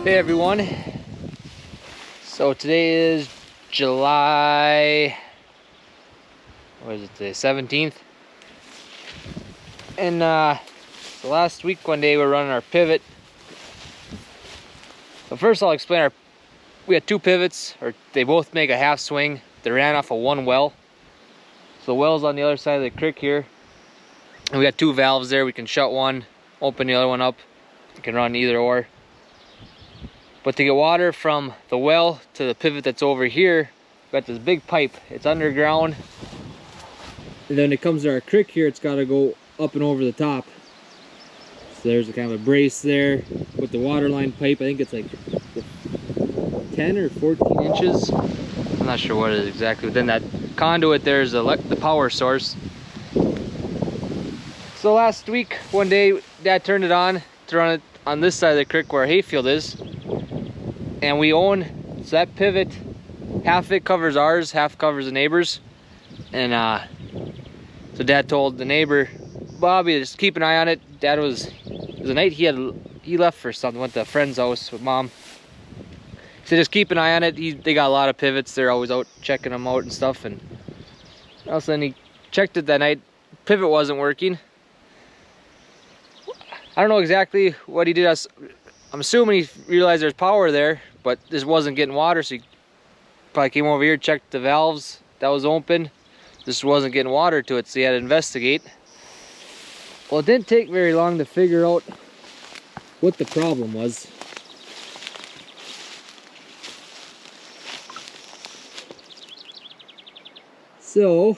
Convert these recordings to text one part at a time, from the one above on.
Hey everyone, so today is July, what is it today, 17th, and so last week one day we were running our pivot. So first I'll explain we had two pivots, or they both make a half swing. They ran off of one well. So the well's on the other side of the creek here, and we got two valves there. We can shut one, open the other one up. You can run either or. But to get water from the well to the pivot that's over here, we got this big pipe. It's underground. And then it comes to our creek here, it's got to go up and over the top. So there's a kind of a brace there with the water line pipe. I think it's like 10 or 14 inches. I'm not sure what it is exactly. But then that conduit there's the power source. So last week, one day, Dad turned it on to run it on this side of the creek where our hayfield is. And we own, so that pivot, half of it covers ours, half covers the neighbor's. And so Dad told the neighbor, Bobby, just keep an eye on it. Dad it was the night he left for something, went to a friend's house with Mom. He said just keep an eye on it. They got a lot of pivots. They're always out checking them out and stuff. And all of a sudden he checked it that night. Pivot wasn't working. I don't know exactly what he did. I'm assuming he realized there's power there, but this wasn't getting water, so he probably came over here, checked the valves, that was open. This wasn't getting water to it, so he had to investigate. Well, it didn't take very long to figure out what the problem was. So,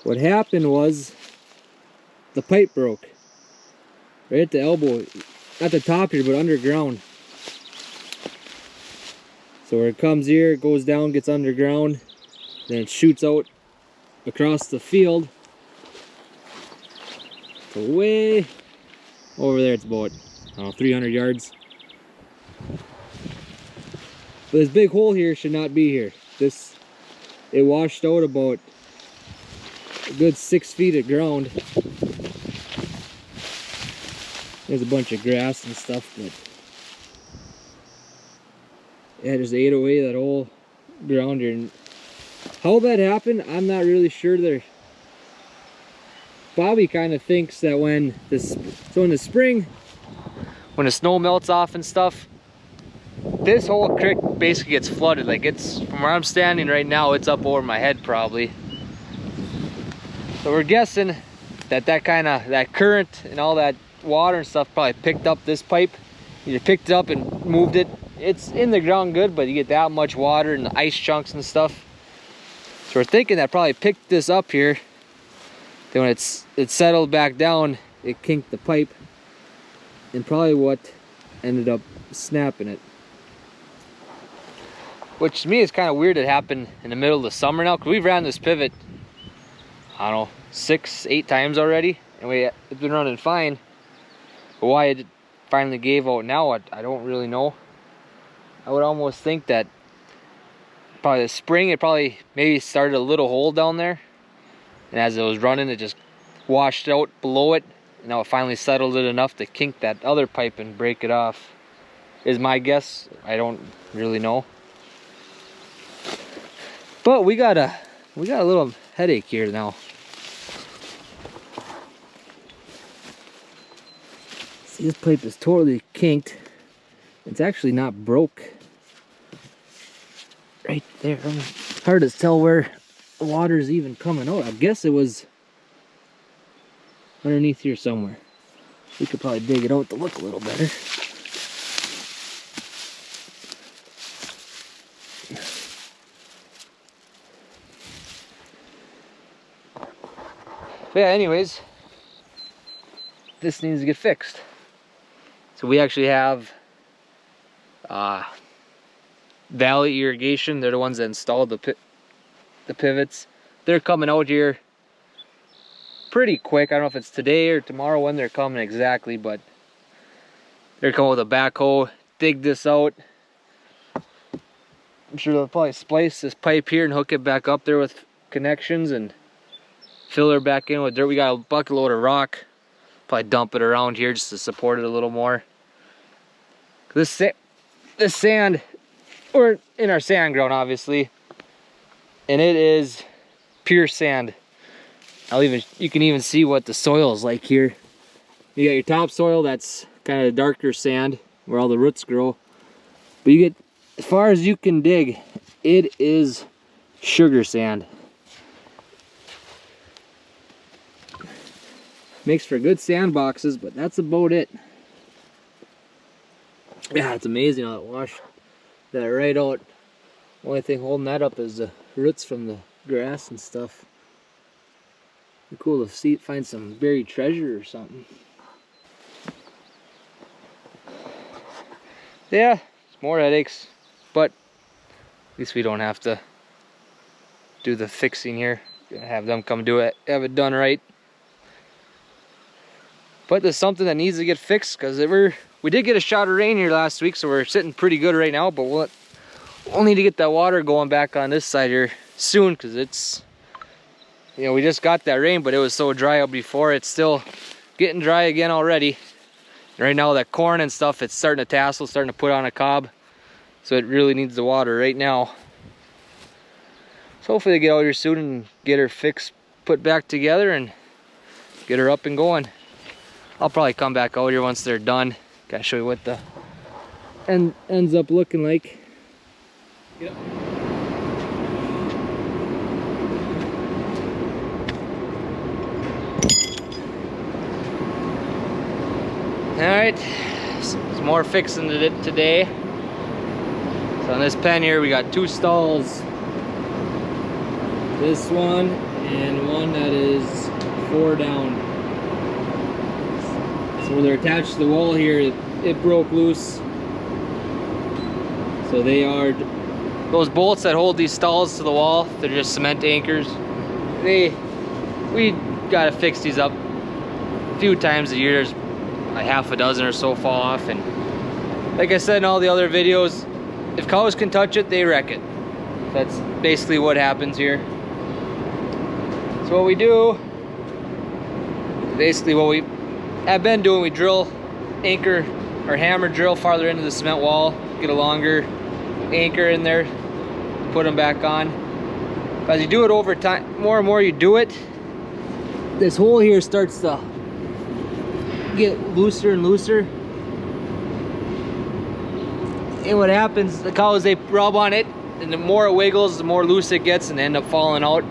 what happened was the pipe broke right at the elbow. Not the top here, but underground. So where it comes here, it goes down, gets underground, then it shoots out across the field. So way over there, it's about, I don't know, 300 yards. But this big hole here should not be here. It washed out about a good 6 feet of ground. There's a bunch of grass and stuff, but yeah, just ate away that whole ground here. And how that happened, I'm not really sure. Bobby kind of thinks that in the spring, when the snow melts off and stuff, this whole creek basically gets flooded. Like from where I'm standing right now, it's up over my head probably. So we're guessing that current and all that water and stuff probably picked up this pipe. Either picked it up and moved it. It's in the ground good, but you get that much water and the ice chunks and stuff. So we're thinking that probably picked this up here. Then when it settled back down, it kinked the pipe, and probably what ended up snapping it. Which to me is kind of weird. It happened in the middle of the summer now, because we've ran this pivot, I don't know, 6-8 times already, and it's been running fine. But why it finally gave out now, I don't really know. I would almost think that probably the spring, it probably maybe started a little hole down there. And as it was running, it just washed out below it. And now it finally settled it enough to kink that other pipe and break it off. Is my guess. I don't really know. But we got a little headache here now. This pipe is totally kinked. It's actually not broke. Right there. It's hard to tell where the water's even coming out. I guess it was underneath here somewhere. We could probably dig it out to look a little better. But yeah, anyways, this needs to get fixed. So we actually have Valley Irrigation. They're the ones that installed the pivots. They're coming out here pretty quick. I don't know if it's today or tomorrow when they're coming exactly, but they're coming with a backhoe, dig this out. I'm sure they'll probably splice this pipe here and hook it back up there with connections and fill her back in with dirt. We got a bucket load of rock. Probably dump it around here just to support it a little more. This sand, we're in our sand ground obviously, and it is pure sand. You can even see what the soil is like here. You got your topsoil, that's kind of darker sand where all the roots grow. But you get, as far as you can dig, it is sugar sand. Makes for good sandboxes, but that's about it. Yeah, it's amazing how it washed that right out. Only thing holding that up is the roots from the grass and stuff. It'd be cool to see, find some buried treasure or something. Yeah, it's more headaches, but at least we don't have to do the fixing here. Gonna have them come do it, have it done right. But there's something that needs to get fixed, because we did get a shot of rain here last week, so we're sitting pretty good right now, but we'll need to get that water going back on this side here soon, because it's, you know, we just got that rain, but it was so dry out before. It's still getting dry again already. And right now that corn and stuff, it's starting to tassel, starting to put on a cob, so it really needs the water right now. So hopefully they get out here soon and get her fixed, put back together, and get her up and going. I'll probably come back out here once they're done. Gotta show you what the ends up looking like. Get up. Alright, some more fixing today. So on this pen here we got 2 stalls. This one and one that is 4 down. So where they're attached to the wall here, it broke loose. So they are those bolts that hold these stalls to the wall. They're just cement anchors. We gotta fix these up a few times a year. There's a half a dozen or so fall off, and like I said in all the other videos, if cows can touch it, they wreck it. That's basically what happens here. So what we do, basically what we have been doing, we drill, anchor, or hammer drill farther into the cement wall, get a longer anchor in there, put them back on. As you do it over time, more and more you do it, this hole here starts to get looser and looser. And what happens, the cows, they rub on it, and the more it wiggles, the more loose it gets, and they end up falling out.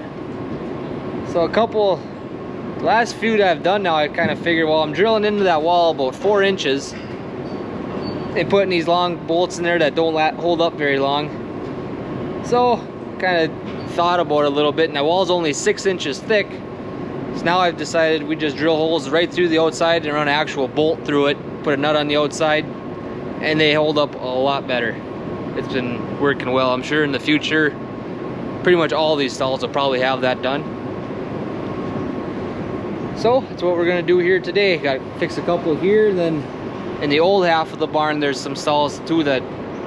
So the last few that I've done now, I kind of figured, well, I'm drilling into that wall about 4 inches and putting these long bolts in there that don't hold up very long. So kind of thought about it a little bit, and that wall's only 6 inches thick. So now I've decided we just drill holes right through the outside and run an actual bolt through it, put a nut on the outside, and they hold up a lot better. It's been working well. I'm sure in the future, pretty much all these stalls will probably have that done. So that's what we're gonna do here today. Got to fix a couple here, then in the old half of the barn, there's some stalls too that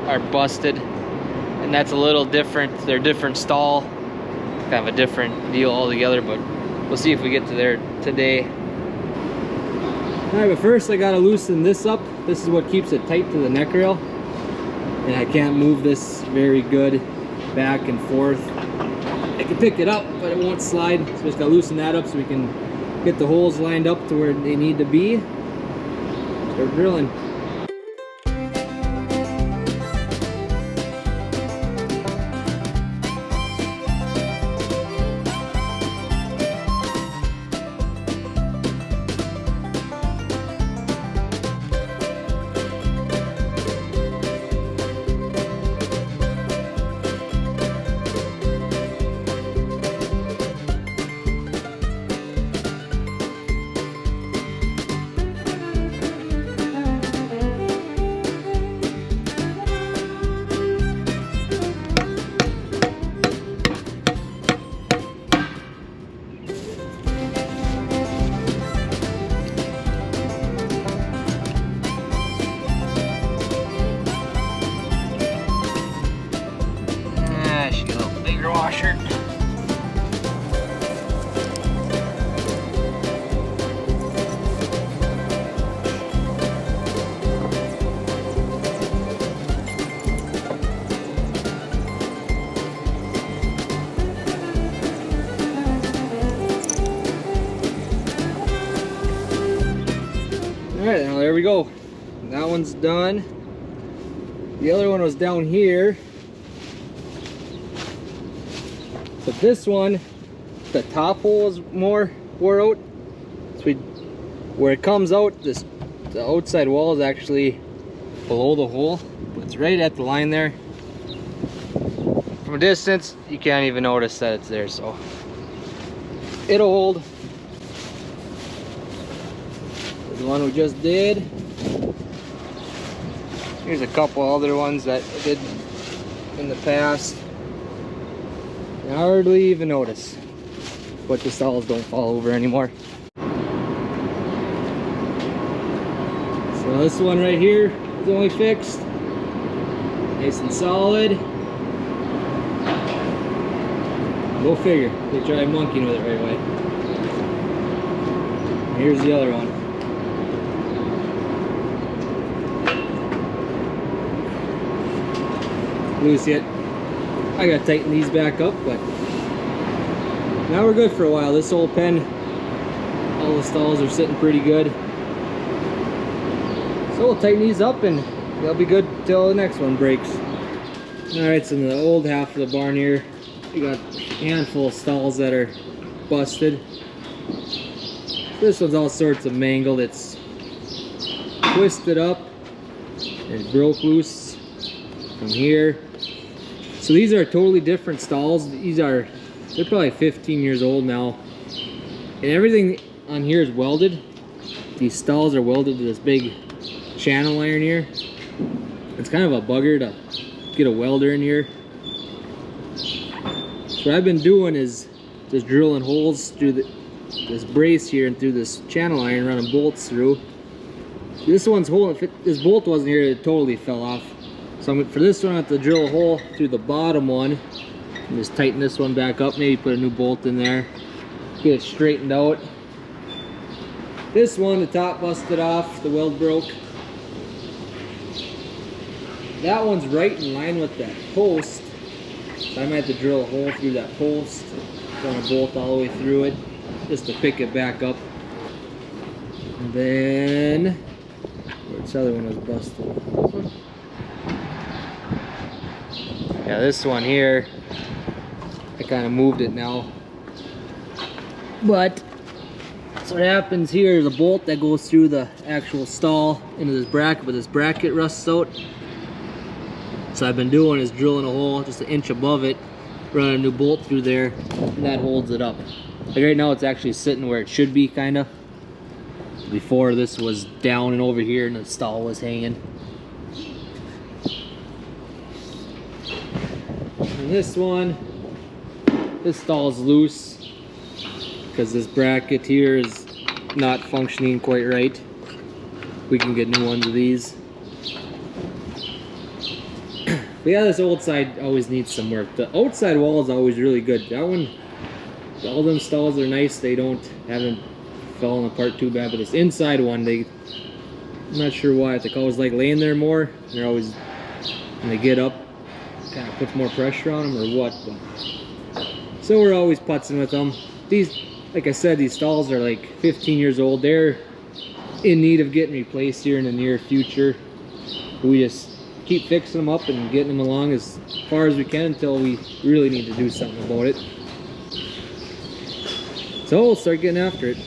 are busted, and that's a little different. They're different stall, kind of a different deal altogether, but we'll see if we get to there today. Alright, but first I gotta loosen this up. This is what keeps it tight to the neck rail, and I can't move this very good back and forth. I can pick it up, but it won't slide, so just gotta loosen that up so we can get the holes lined up to where they need to be. Start drilling. Alright, now there we go. That one's done. The other one was down here. But this one, the top hole is more wore out. So where it comes out, the outside wall is actually below the hole. But it's right at the line there. From a distance, you can't even notice that it's there, so it'll hold. The one we just did. Here's a couple other ones that I did in the past. I hardly even notice, but the stalls don't fall over anymore. So this one right here is only fixed. Nice and solid. Go figure, they try monkeying with it right away. Here's the other one. Loose yet. I gotta tighten these back up, but now we're good for a while. This whole pen, all the stalls are sitting pretty good. So we'll tighten these up and they'll be good till the next one breaks. Alright, so in the old half of the barn here, we got a handful of stalls that are busted. This one's all sorts of mangled. It's twisted up and it broke loose from here. So these are totally different stalls. They're probably 15 years old now. And everything on here is welded. These stalls are welded to this big channel iron here. It's kind of a bugger to get a welder in here. So what I've been doing is just drilling holes through this brace here and through this channel iron, running bolts through. This one's holding, if this bolt wasn't here, it totally fell off. So for this one, I have to drill a hole through the bottom one and just tighten this one back up, maybe put a new bolt in there, get it straightened out. This one, the top busted off, the weld broke. That one's right in line with that post, so I might have to drill a hole through that post, run a bolt all the way through it, just to pick it back up. And then, which other one was busted? This one? Yeah, this one here, I kind of moved it now. But, so what happens here is a bolt that goes through the actual stall into this bracket, but this bracket rusts out. So I've been doing is drilling a hole just an inch above it, running a new bolt through there, and that holds it up. Like right now it's actually sitting where it should be, kind of. Before this was down and over here and the stall was hanging. And this one, this stall's loose because this bracket here is not functioning quite right. We can get new ones of these. But yeah, this old side always needs some work. The outside wall is always really good. That one, all them stalls are nice. They haven't fallen apart too bad. But this inside one, I'm not sure why. It's always like laying there more. They're always, when they get up, kind of puts more pressure on them or what. But, so we're always putzing with them. These, like I said, these stalls are like 15 years old. They're in need of getting replaced here in the near future. We just keep fixing them up and getting them along as far as we can until we really need to do something about it. So we'll start getting after it.